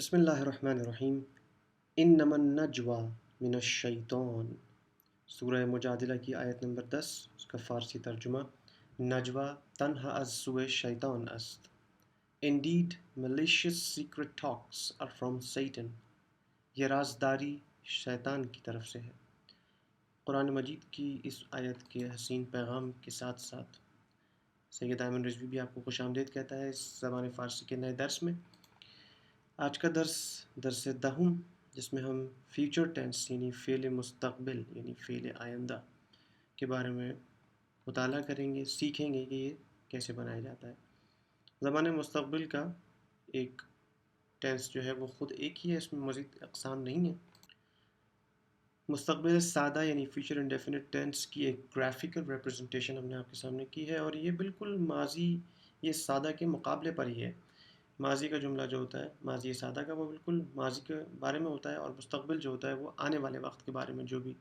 بسم اللہ الرحمن الرحیم انما النجوى من الشیطان، سورہ مجادلہ کی آیت نمبر 10، اس کا فارسی ترجمہ نجوہ تنہا از سوء شیطان است. Indeed, malicious secret talks are from Satan. یہ رازداری شیطان کی طرف سے ہے. قرآن مجید کی اس آیت کے حسین پیغام کے ساتھ ساتھ سید ایمن رضوی بھی آپ کو خوش آمدید کہتا ہے اس زبان فارسی کے نئے درس میں. آج کا درس دہم، جس میں ہم فیوچر ٹینس یعنی فعل مستقبل یعنی فعل آئندہ کے بارے میں مطالعہ کریں گے، سیکھیں گے کہ یہ کیسے بنایا جاتا ہے. زبان مستقبل کا ایک ٹینس جو ہے وہ خود ایک ہی ہے، اس میں مزید اقسام نہیں ہیں. مستقبل سادہ یعنی فیوچر انڈیفینٹ ٹینس کی ایک گرافیکل ریپرزنٹیشن ہم نے آپ کے سامنے کی ہے، اور یہ بالکل ماضی یہ سادہ کے مقابلے پر ہی ہے. ماضی کا جملہ جو ہوتا ہے، ماضی سادہ کا، وہ بالکل ماضی کے بارے میں ہوتا ہے، اور مستقبل جو ہوتا ہے وہ آنے والے وقت کے بارے میں جو بھی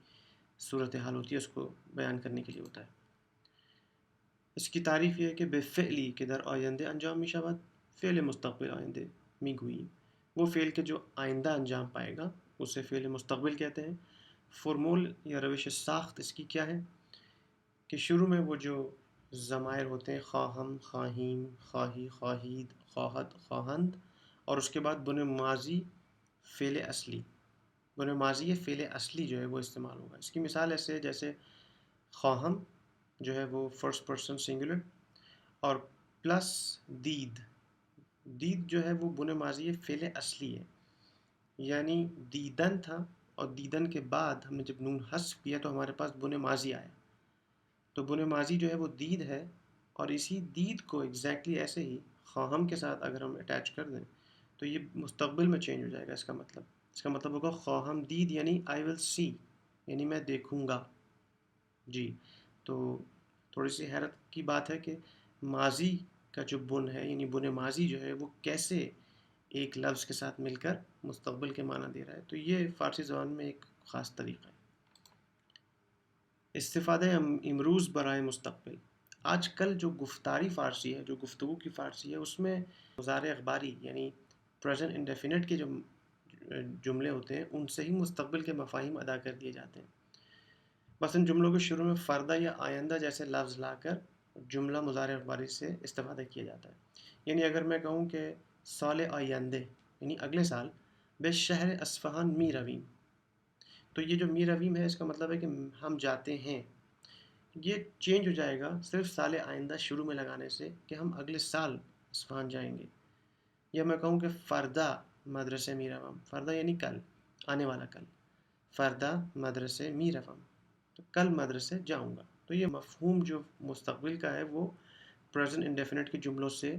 صورتحال ہوتی ہے اس کو بیان کرنے کے لیے ہوتا ہے. اس کی تعریف یہ ہے کہ بے فعلی کے در آینده انجام می شود، فعل مستقبل آینده می گوییم. وہ فعل کے جو آئندہ انجام پائے گا اسے فعل مستقبل کہتے ہیں. فرمول یا روش ساخت اس کی کیا ہے کہ شروع میں وہ جو ضمائر ہوتے ہیں، خواہم، خواہیم، خواہی، خواہید، خواہد، خواہند، اور اس کے بعد بن ماضی فعل اصلی. بن ماضی فعل اصلی جو ہے وہ استعمال ہوگا. اس کی مثال ایسے ہے جیسے خواہم جو ہے وہ فرسٹ پرسن سنگولر، اور پلس دید. دید جو ہے وہ بن ماضی فعل اصلی ہے، یعنی دیدن تھا، اور دیدن کے بعد ہم نے جب نون حذف کیا تو ہمارے پاس بن ماضی آیا. تو بن ماضی جو ہے وہ دید ہے، اور اسی دید کو ایگزیکٹلی ایسے ہی خواہم کے ساتھ اگر ہم اٹیچ کر دیں تو یہ مستقبل میں چینج ہو جائے گا. اس کا مطلب ہوگا خواہم دید یعنی آئی ول سی، یعنی میں دیکھوں گا. جی، تو تھوڑی سی حیرت کی بات ہے کہ ماضی کا جو بن ہے یعنی بن ماضی جو ہے وہ کیسے ایک لفظ کے ساتھ مل کر مستقبل کے معنی دے رہا ہے. تو یہ فارسی زبان میں ایک خاص طریقہ ہے. استفادہ امروز برائے مستقبل. آج کل جو گفتاری فارسی ہے، جو گفتگو کی فارسی ہے، اس میں مضارع اخباری یعنی پریزنٹ انڈیفینٹ کے جو جملے ہوتے ہیں ان سے ہی مستقبل کے مفاہیم ادا کر دیے جاتے ہیں. مثلا جملوں کے شروع میں فردہ یا آئندہ جیسے لفظ لا کر جملہ مضارع اخباری سے استفادہ کیا جاتا ہے. یعنی اگر میں کہوں کہ سال آئندہ یعنی اگلے سال بے شہر اصفہان می رویم، تو یہ جو می رویم ہے اس کا مطلب ہے کہ ہم جاتے ہیں. یہ چینج ہو جائے گا صرف سال آئندہ شروع میں لگانے سے کہ ہم اگلے سال اصفہان جائیں گے. یا میں کہوں کہ فردہ مدرسے می روم، فردہ یعنی کل، آنے والا کل، فردہ مدرسے می روم، تو کل مدرسے جاؤں گا. تو یہ مفہوم جو مستقبل کا ہے وہ پریزنٹ انڈیفینٹ کے جملوں سے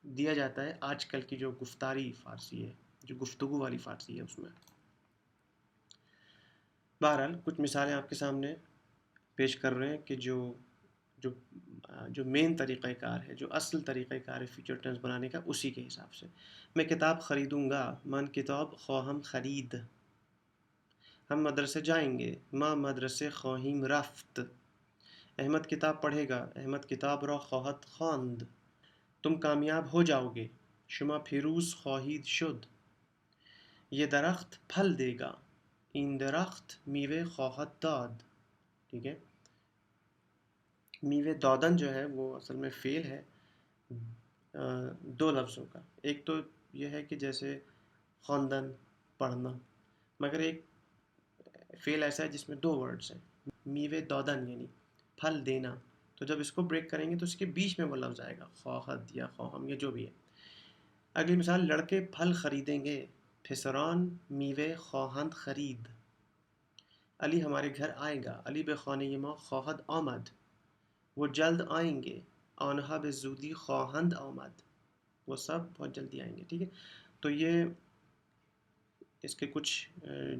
دیا جاتا ہے آج کل کی جو گفتاری فارسی ہے، جو گفتگو والی فارسی ہے اس میں. بہرحال کچھ مثالیں آپ کے سامنے پیش کر رہے ہیں کہ جو مین طریقہ کار ہے، جو اصل طریقہ کار ہے فیوچر ٹینس بنانے کا، اسی کے حساب سے. میں کتاب خریدوں گا، من کتاب خواہم خرید. ہم مدرسے جائیں گے، ما مدرسے خواہیم رفت. احمد کتاب پڑھے گا، احمد کتاب را خواہد خواند. تم کامیاب ہو جاؤ گے، شما پیروز خواہید شد. یہ درخت پھل دے گا، این درخت میوه خواہد داد. ٹھیک ہے، میوه دادن جو ہے وہ اصل میں فعل ہے دو لفظوں کا. ایک تو یہ ہے کہ جیسے خواندن، پڑھنا، مگر ایک فعل ایسا ہے جس میں دو ورڈز ہیں، میوه دادن یعنی پھل دینا. تو جب اس کو بریک کریں گے تو اس کے بیچ میں وہ لفظ آئے گا، خواہد یا خواہم یا جو بھی ہے. اگلی مثال، لڑکے پھل خریدیں گے، پسران میوه خواہند خرید. علی ہمارے گھر آئے گا، علی به خانه ما خواهد آمد. وہ جلد آئیں گے، آنها به زودی خواهند آمد. وہ سب بہت جلدی آئیں گے. ٹھیک ہے، تو یہ اس کے کچھ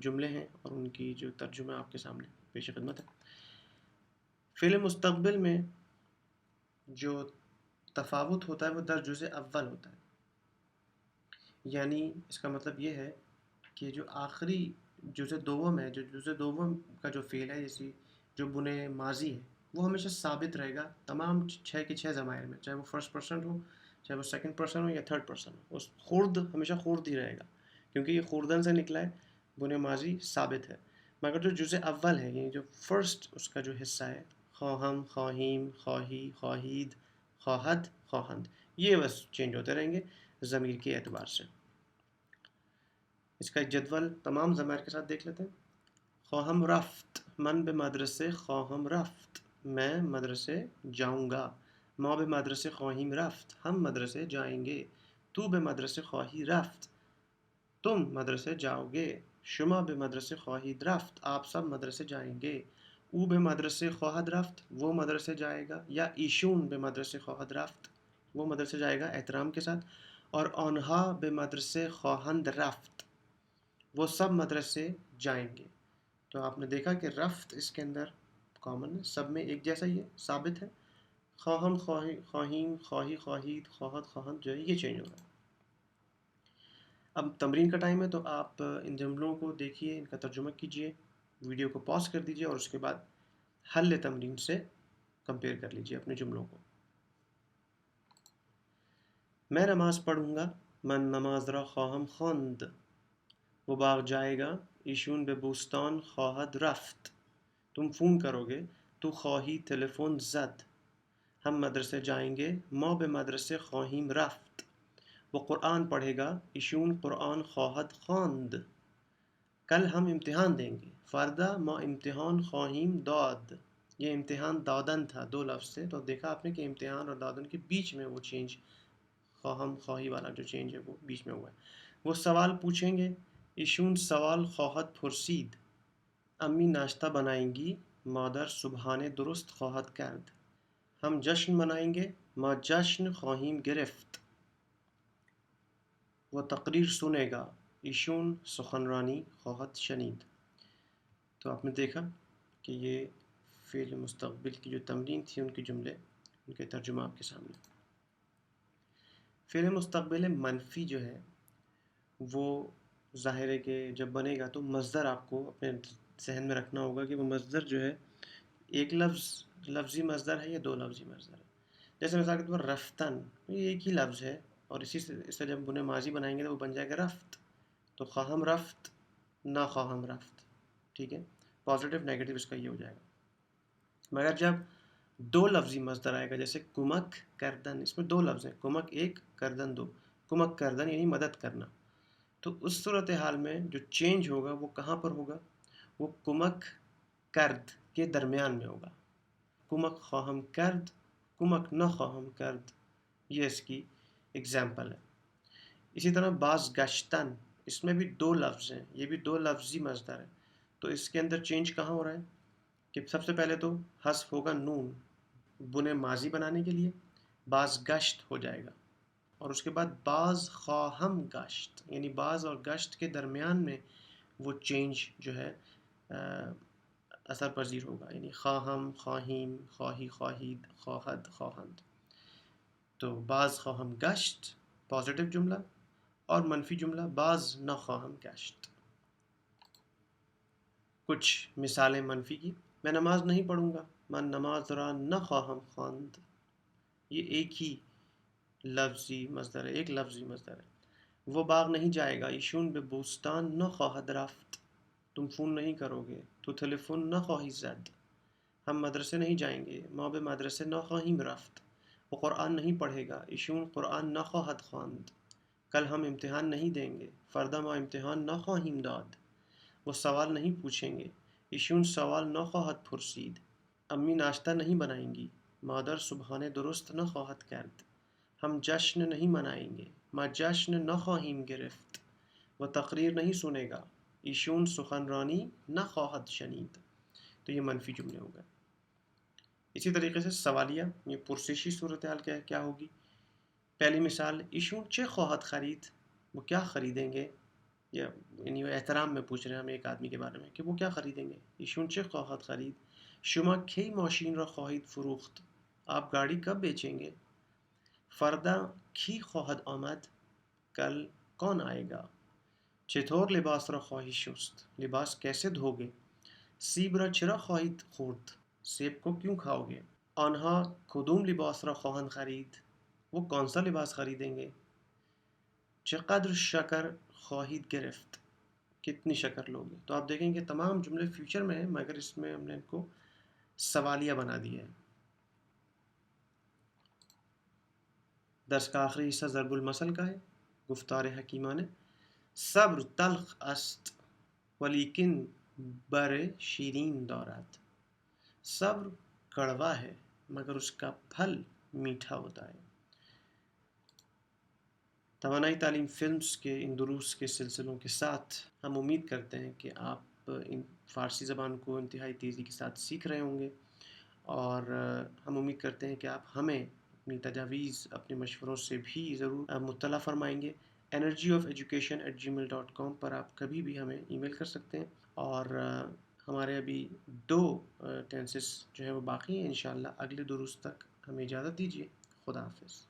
جملے ہیں اور ان کی جو ترجمہ آپ کے سامنے پیش خدمت ہے. فعل مستقبل میں جو تفاوت ہوتا ہے وہ در جزء اول ہوتا ہے. یعنی اس کا مطلب یہ ہے کہ جو آخری جزء دوم ہے، جو جزء دوم کا جو فعل ہے، جیسی جو بن ماضی ہے، وہ ہمیشہ ثابت رہے گا تمام 6 کے 6 ضمائر میں، چاہے وہ فرسٹ پرسن ہو، چاہے وہ سیکنڈ پرسن ہو یا تھرڈ پرسن ہو. اس خرد ہمیشہ خرد ہی رہے گا. کیونکہ یہ خوردن سے نکلا ہے، بن ماضی ثابت ہے، مگر جو جزء اول ہے یعنی جو فرسٹ اس کا جو حصہ ہے، خواہم، خواہیم، خواہی، خواہید، خواہد، خواہند، یہ بس چینج ہوتے رہیں گے ضمیر کے اعتبار سے۔ اس کا ایک جدول تمام ضمائر کے ساتھ دیکھ لیتے ہیں۔ خواہم رفت، من به مدرسه خواہم رفت، میں مدرسے جاؤں گا۔ ما به مدرسه خواہیم رفت، ہم مدرسے جائیں گے۔ تو به مدرسه خواہی رفت، تم مدرسے جاؤ گے۔ شما به مدرسه خواہید رفت، آپ سب مدرسے جائیں گے۔ او به مدرسه خواہد رفت، وہ مدرسے جائے گا، یا ایشون به مدرسه خواہد رفت، وہ مدرسے جائے گا احترام کے ساتھ، اور آنہا به مدرسه خواہند رفت، وہ سب مدرسے جائیں گے۔ تو آپ نے دیکھا کہ رفت اس کے اندر کامن ہے، سب میں ایک جیسا ہی ہے، ثابت ہے۔ خواہم، خواہیم، خواہی، خواہید، خواہد، خواہند جو ہے یہ چینج ہو رہا ہے۔ اب تمرین کا ٹائم ہے، تو آپ ان جملوں کو دیکھیے، ان کا ترجمہ کیجئے، ویڈیو کو پاز کر دیجئے اور اس کے بعد حل تمرین سے کمپیئر کر لیجئے اپنے جملوں کو۔ میں نماز پڑھوں گا، من نماز را خواہم خواند، وہ باغ جائے گا، ایشون به بوستان خواہد رفت، تم فون کرو گے، تو خواہی تلفن زد، ہم مدرسے جائیں گے، ما به مدرسه خواہیم رفت، وہ قرآن پڑھے گا، ایشون قرآن خواہد خواند، کل ہم امتحان دیں گے، فردا ما امتحان خواہیم داد، یہ امتحان دادن تھا، دو لفظ سے، تو دیکھا آپ نے کہ امتحان اور دادن کے بیچ میں وہ چینج، خواہم خواہی والا جو چینج ہے وہ بیچ میں ہوا ہے۔ وہ سوال پوچھیں گے، ایشون سوال خواہد پرسید، امی ناشتہ بنائیں گی، مادر صبحانه درست خواہد کرد، ہم جشن منائیں گے، ما جشن خواہیم گرفت، وہ تقریر سنے گا، ایشون سخنرانی خواہد شنید۔ تو آپ نے دیکھا کہ یہ فعل مستقبل کی جو تمرین تھی، ان کے جملے، ان کے ترجمہ آپ کے سامنے۔ فعل مستقبل منفی جو ہے وہ ظاہر ہے کہ جب بنے گا تو مصدر آپ کو اپنے ذہن میں رکھنا ہوگا کہ وہ مصدر جو ہے ایک لفظی مصدر ہے یا دو لفظی مصدر ہے۔ جیسے مثال کے طور پر رفتن، یہ ایک ہی لفظ ہے، اور اسی سے اس سے جب بنے ماضی بنائیں گے تو وہ بن جائے گا رفت، تو خواہم رفت، نہ خواہم رفت، ٹھیک ہے، پازیٹیو نیگیٹو اس کا یہ ہو جائے گا۔ مگر جب دو لفظی مصدر آئے گا، جیسے کمک کردن، اس میں دو لفظ ہیں، کمک ایک، کردن دو، کمک کردن یعنی مدد کرنا، تو اس صورتحال میں جو چینج ہوگا وہ کہاں پر ہوگا؟ وہ کمک کرد کے درمیان میں ہوگا۔ کمک خواہم کرد، کمک نہ خواہم کرد، یہ اس کی اگزامپل ہے۔ اسی طرح باز گشتن، اس میں بھی دو لفظ ہیں، یہ بھی دو لفظی مصدر ہے، تو اس کے اندر چینج کہاں ہو رہا ہے کہ سب سے پہلے تو حذف ہوگا نون بنے ماضی بنانے کے لیے، باز گشت ہو جائے گا، اور اس کے بعد باز خواہم گشت، یعنی باز اور گشت کے درمیان میں وہ چینج جو ہے اثر پذیر ہوگا، یعنی خواہم، خواہیم، خواہی، خواہید، خواہد، خواہند۔ تو باز خواہم گشت پازیٹیو جملہ، اور منفی جملہ باز نہ خواہم گشت۔ کچھ مثالیں منفی کی، میں نماز نہیں پڑھوں گا، من نماز را نہ خواہم خواند، یہ ایک ہی لفظی مصدر ہے، ایک لفظی مصدر ہے۔ وہ باغ نہیں جائے گا، ایشون به بوستان نہ خواہد رفت، تم فون نہیں کرو گے، تو تلفن نہ خواہی زد، ہم مدرسے نہیں جائیں گے، ما به مدرسه نہ خواہیم رفت، وہ قرآن نہیں پڑھے گا، ایشون قرآن نہ خواہد خواند، کل ہم امتحان نہیں دیں گے، فردا ما امتحان نہ خواہیم داد، وہ سوال نہیں پوچھیں گے، ایشون سوال نہ خواہد پرسید، امی ناشتہ نہیں بنائیں گی، مادر صبحانه درست نہ خواہد کرد، ہم جشن نہیں منائیں گے، ما جشن نہ خواہیم گرفت، وہ تقریر نہیں سنے گا، ایشون سخنرانی نہ خواہد شنید۔ تو یہ منفی جملے ہو گئے۔ اسی طریقے سے سوالیہ، یہ پرسشی صورتحال کیا ہوگی؟ پہلی مثال، ایشون چه خواہد خرید، وہ کیا خریدیں گے، یا یعنی وہ احترام میں پوچھ رہے ہیں ہم ایک آدمی کے بارے میں کہ وہ کیا خریدیں گے، ایشون چه خواہد خرید، شما کی ماشین را خواهید فروخت، آپ گاڑی کب بیچیں گے، فردا کی خواهد آمد، کل کون آئے گا، چطور لباس را خواهی شست، لباس کیسے دھوگے، سیب را چرا خواهید خورد، سیب کو کیوں کھاؤ گے، آنها کدوم لباس را خواهند خرید، وہ کون سا لباس خریدیں گے، چقدر شکر خواہید گرفت، کتنی شکر لوگے. تو آپ دیکھیں کہ تمام جملے فیوچر میں ہیں مگر اس میں ہم نے ان کو سوالیہ بنا دیا ہے. درس کا آخری حصہ ضرب المثل کا ہے. گفتار حکیمانه صبر تلخ است ولیکن بر شیرین دارد. صبر کڑوا ہے مگر اس کا پھل میٹھا ہوتا ہے. توانائی تعلیم فلمز کے ان دروس کے سلسلوں کے ساتھ ہم امید کرتے ہیں کہ آپ ان فارسی زبان کو انتہائی تیزی کے ساتھ سیکھ رہے ہوں گے، اور ہم امید کرتے ہیں کہ آپ ہمیں اپنی تجاویز، اپنے مشوروں سے بھی ضرور مطلع فرمائیں گے. energyofelucation@gmail.com پر آپ کبھی بھی ہمیں ای میل کر سکتے ہیں، اور ہمارے ابھی 2 ٹینسز جو ہیں وہ باقی ہیں. انشاءاللہ اگلے دروس تک ہمیں اجازت دیجیے. خدا حافظ.